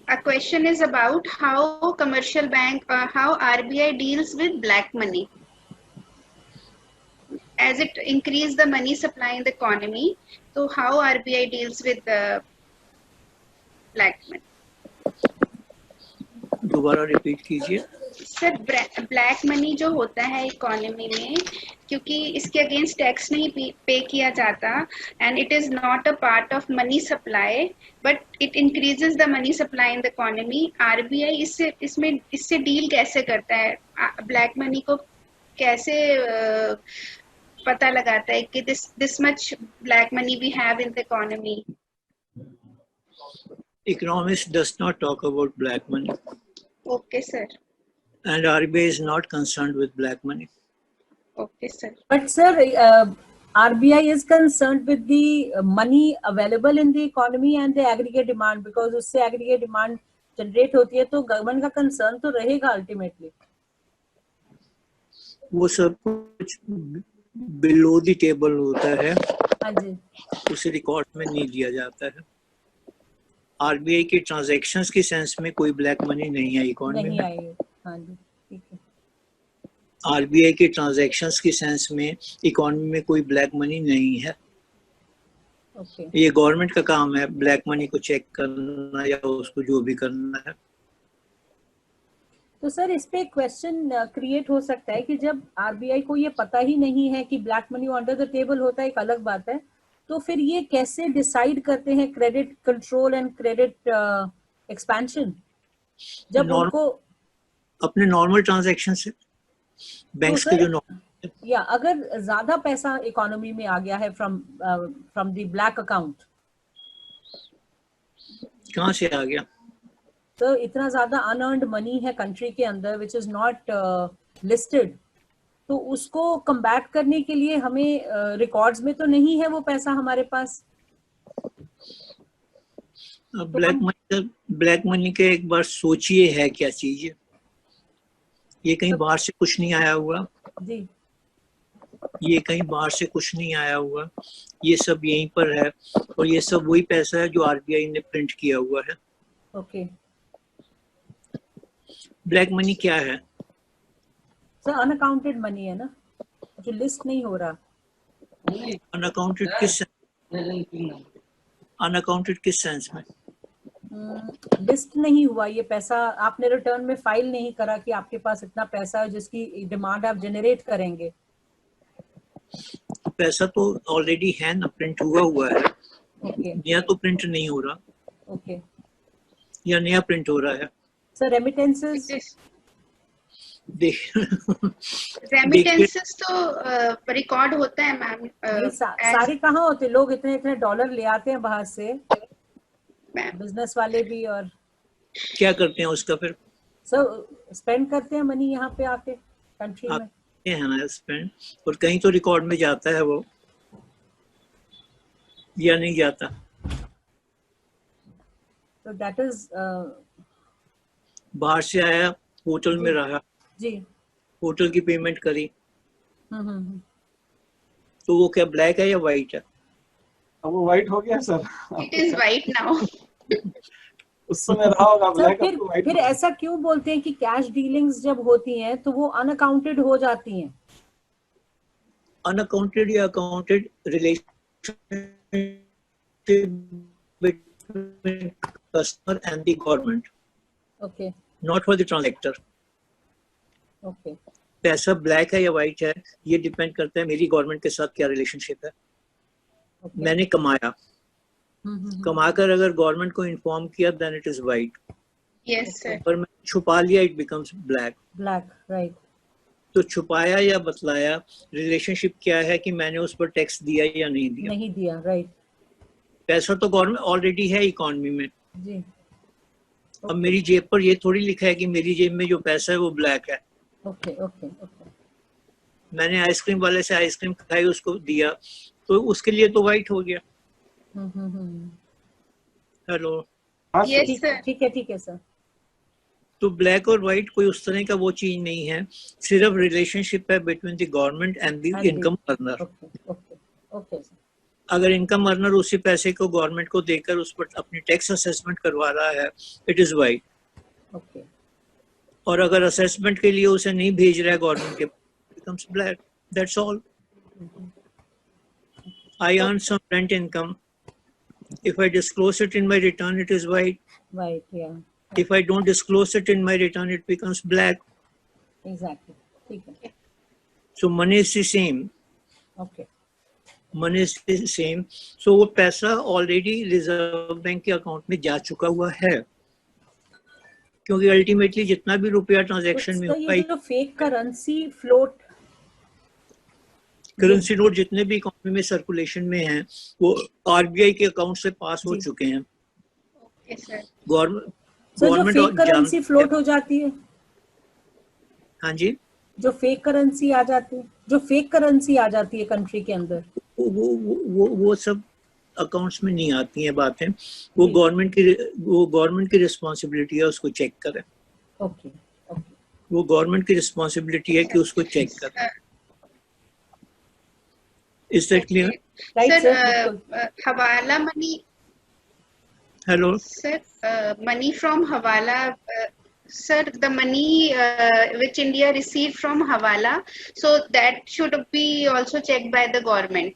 A question is about how commercial bank, how RBI deals with black money. As it increase the money supply in the economy, so how RBI deals with the black money? दोबारा repeat कीजिए sir, black money जो होता है economy में, क्योंकि इसके against tax नहीं पे किया जाता and it is not a part of money supply but it increases the money supply in the economy, RBI इससे डील कैसे करता है? ब्लैक मनी को कैसे पता लगाता है कि this much black money we have in the economy? Economists does not talk about black money. Okay, sir. And RBI is not concerned with black money. Okay, sir. But sir, RBI is concerned with the money available in the economy and the aggregate demand, because उससे aggregate demand generate होती है, तो government का concern तो रहेगा ultimately. वो सब कुछ below the table होता है, हाँ जी, उसे रिकॉर्ड में नहीं दिया जाता है. आरबीआई के ट्रांजैक्शंस के सेंस में कोई ब्लैक मनी नहीं आई इकोनॉमी में. हाँ जी, ठीक है. आरबीआई के ट्रांजैक्शंस के सेंस में इकोनॉमी में कोई ब्लैक मनी नहीं है. Okay. ये गवर्नमेंट का काम है ब्लैक मनी को चेक करना या उसको जो भी करना है. तो सर इस पे क्वेश्चन क्रिएट हो सकता है कि जब आरबीआई को ये पता ही नहीं है कि black money under the table होता है, एक अलग बात है, तो फिर ये कैसे डिसाइड करते हैं credit control and credit expansion, जब उनको अपने नॉर्मल ट्रांजैक्शन से बैंक्स के जो या अगर ज्यादा पैसा इकोनॉमी में आ गया है फ्रॉम द ब्लैक अकाउंट, कहाँ से आ गया? तो इतना ज्यादा अनअर्न्ड मनी है कंट्री के अंदर विच इज नॉट लिस्टेड, तो उसको कम्बैट करने के लिए हमें रिकॉर्ड्स में तो नहीं है वो पैसा हमारे पास. ब्लैक मनी के एक बार सोचिए है क्या चीज है. ये कहीं बाहर से कुछ नहीं आया हुआ जी, ये कहीं बाहर से कुछ नहीं आया हुआ, ये सब यहीं पर है और ये सब वही पैसा है जो आरबीआई ने प्रिंट किया हुआ है. ओके. ब्लैक मनी क्या है? सर अनअकाउंटेड मनी है ना, जो लिस्ट नहीं हो रहा. अनअकाउंटेड किस सेंस में? लिस्ट नहीं हुआ ये पैसा, आपने रिटर्न में फाइल नहीं करा कि आपके पास इतना पैसा है जिसकी डिमांड आप जनरेट करेंगे. पैसा तो ऑलरेडी है ना, प्रिंट हुआ है. ओके. नया तो प्रिंट नहीं हो रहा. ओके. या नया प्रिंट हो रहा है. सर रेमिटेंसेस रेमिटेंसेस तो रिकॉर्ड होता है मैम. सारे कहाँ होते, लोग इतने इतने डॉलर ले आते हैं बाहर से, बिजनेस वाले भी, और क्या करते हैं उसका फिर? सर स्पेंड करते हैं मनी यहाँ पे आके कंट्री में. है ना स्पेंड, और कहीं तो रिकॉर्ड में जाता है वो या नहीं जाता. तो दैट इज बाहर से आया, होटल में रहा जी, होटल की पेमेंट करी, तो वो क्या ब्लैक है या वाइट है? वो वाइट हो गया sir. It is white now. उस समय रहा होगा ब्लैक. फिर ऐसा क्यों बोलते हैं कि कैश डीलिंग्स जब होती हैं तो वो अनअकाउंटेड हो जाती हैं? अनअकाउंटेड या accounted relation between customer and the government. Okay. Not for the transactor. Okay. पैसा ब्लैक है या वाइट है ये डिपेंड करता है मेरी गवर्नमेंट के साथ क्या रिलेशनशिप है. मैंने कमाया, कमाकर अगर गवर्नमेंट को इन्फॉर्म किया then it is white. Yes sir. पर मैं छुपा लिया इट बिकम्स ब्लैक. राइट. तो छुपाया या बतलाया, रिलेशनशिप क्या है कि मैंने उस पर टैक्स दिया या नहीं दिया. नहीं दिया. राइट. पैसा तो गवर्नमेंट ऑलरेडी है इकोनॉमी में जी. अब मेरी जेब पर ये थोड़ी लिखा है कि मेरी जेब में जो पैसा है वो ब्लैक है. ओके. ओके. ओके. मैंने आइसक्रीम वाले से आइसक्रीम खाई, उसको दिया, तो उसके लिए तो वाइट हो गया. हेलो. Yes sir. ठीक है सर. तो ब्लैक और व्हाइट कोई उस तरह का वो चीज नहीं है, सिर्फ रिलेशनशिप है between the government and the income earner. Okay. Okay. Okay sir. अगर इनकम अर्नर उसी पैसे को गवर्नमेंट को देकर उस पर अपनी टैक्स असेसमेंट करवा रहा है, इट इज वाइट। ओके, और अगर असेसमेंट के लिए उसे नहीं भेज रहा है गवर्नमेंट के, becomes black. That's all. I earn some rent income. If I disclose it in my return, it is white. White, yeah. If I don't disclose it in my return, it becomes black. Exactly. ठीक है. So money is the same. Okay. Money is the same. So वो पैसा already reserve bank के account में जा चुका हुआ है, क्योंकि अल्टीमेटली जितना भी रुपया ट्रांजैक्शन में होगा, ये जो fake currency float, currency note जितने भी इकोनॉमी में सर्कुलेशन में हैं, वो आरबीआई के अकाउंट से पास हो चुके हैं। गवर्नमेंट जो फेक करेंसी फ्लोट हो जाती है, हाँ जी, जो फेक करेंसी आ जाती है, जो फेक करेंसी आ जाती है कंट्री के अंदर, वो सब अकाउंट्स में नहीं आती हैं बातें। वो गवर्नमेंट की रिस्पॉन्सिबिलिटी है उसको चेक करें। ओके, वो गवर्नमेंट की रिस्पॉन्सिबिलिटी है कि उसको चेक करें। Is that clear? Right, sir, हवाला money, hello sir, money from हवाला, sir, the money which India received from hawala, so that should be also checked by the government.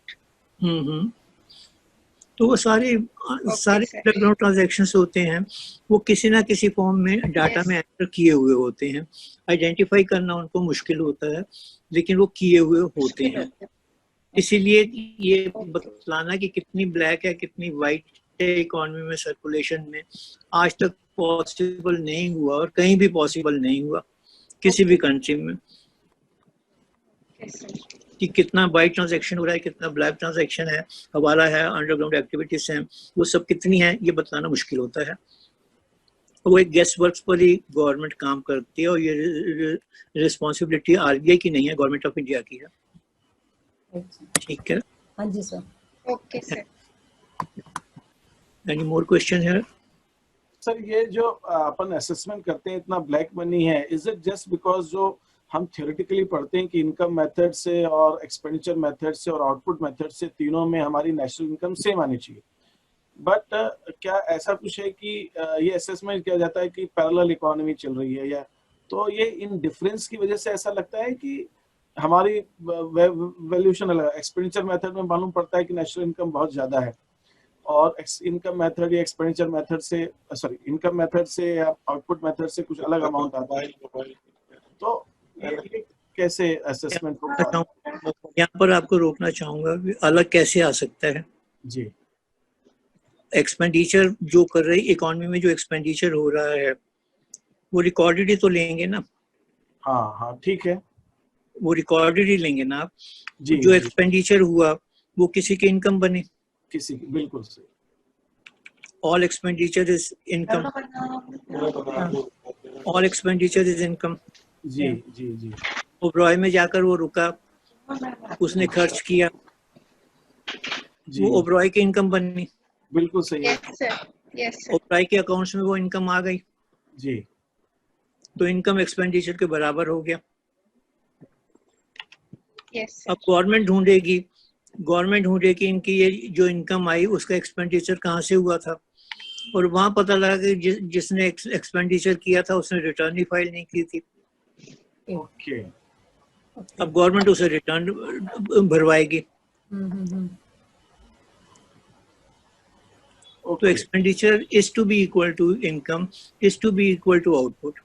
तो वो सारे बैकग्राउंड ट्रांजैक्शंस होते हैं, वो किसी ना किसी फॉर्म में डाटा में एंटर किए हुए होते हैं। आइडेंटिफाई करना उनको मुश्किल होता है, लेकिन वो किए हुए होते हैं। इसीलिए ये बतलाना कि कितनी ब्लैक है कितनी वाइट है इकोनॉमी में सर्कुलेशन में, आज तक पॉसिबल नहीं हुआ और कहीं भी पॉसिबल नहीं हुआ किसी भी कंट्री में, कि कितना वाइट ट्रांजैक्शन हो रहा है, कितना ब्लैक ट्रांजैक्शन है, हवाला है, अंडरग्राउंड एक्टिविटीज हैं, वो सब कितनी है ये बताना मुश्किल होता है। वो एक गेस्ट वर्क्स पर ही गवर्नमेंट काम करती है और ये रिस्पॉन्सिबिलिटी आरबीआई की नहीं है, गवर्नमेंट ऑफ इंडिया की है। ठीक है, हाँ जी sir. Okay sir. Any more question है सर? ये जो अपन असेसमेंट करते हैं इतना ब्लैक मनी है, इज इट जस्ट बिकॉज जो हम थियोरेटिकली पढ़ते हैं कि इनकम मेथड से और एक्सपेंडिचर मेथड से और आउटपुट मेथड से तीनों में हमारी नेशनल इनकम सेम आनी चाहिए, बट क्या ऐसा कुछ है कि ये असेसमेंट किया जाता है कि पैरेलल इकोनॉमी चल रही है, या तो ये इन डिफरेंस की वजह से ऐसा लगता है कि हमारी वैल्यूएशन अलग, एक्सपेंडिचर मेथड में मालूम पड़ता है कि नेशनल इनकम बहुत ज्यादा है और इनकम मेथड या एक्सपेंडिचर मेथड से, सॉरी, इनकम मेथड से या आउटपुट मेथड से कुछ अलग अमाउंट आता है, तो ये कैसे असेसमेंट होगा? यहाँ पर आपको रोकना चाहूंगा, अलग कैसे आ सकता है जी। एक्सपेंडिचर जो कर रही इकोनॉमी में, जो एक्सपेंडिचर हो रहा है वो रिकॉर्डेड ही तो लेंगे ना। हाँ ठीक है, वो रिकॉर्डेड ही लेंगे ना आप। जी, जो एक्सपेंडिचर हुआ वो किसी की इनकम बने, किसी की, बिल्कुल सही। All expenditure is income, all expenditure is income. जी जी जी। ओबरॉय में जाकर वो रुका, उसने खर्च किया, वो ओबरॉय की इनकम बनी, बिल्कुल सही है। Yes sir, yes sir. Oberoi के अकाउंट्स में वो इनकम आ गई, जी, तो इनकम एक्सपेंडिचर के बराबर हो गया। यस अब गवर्नमेंट ढूंढेगी इनकी ये जो इनकम आई उसका एक्सपेंडिचर कहाँ से हुआ था, और वहां पता लगा कि जिसने एक्सपेंडिचर किया था उसने रिटर्न ही फाइल नहीं की थी। ओके। अब गवर्नमेंट उसे रिटर्न भरवाएगी। तो expenditure is to be equal to income, is to be equal to output,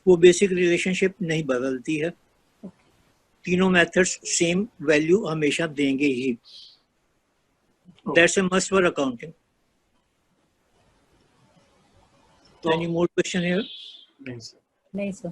वो बेसिक रिलेशनशिप नहीं बदलती है। तीनों मेथड्स सेम वैल्यू हमेशा देंगे ही। That's a must for accounting. Any more question here? नहीं सर। नहीं सर।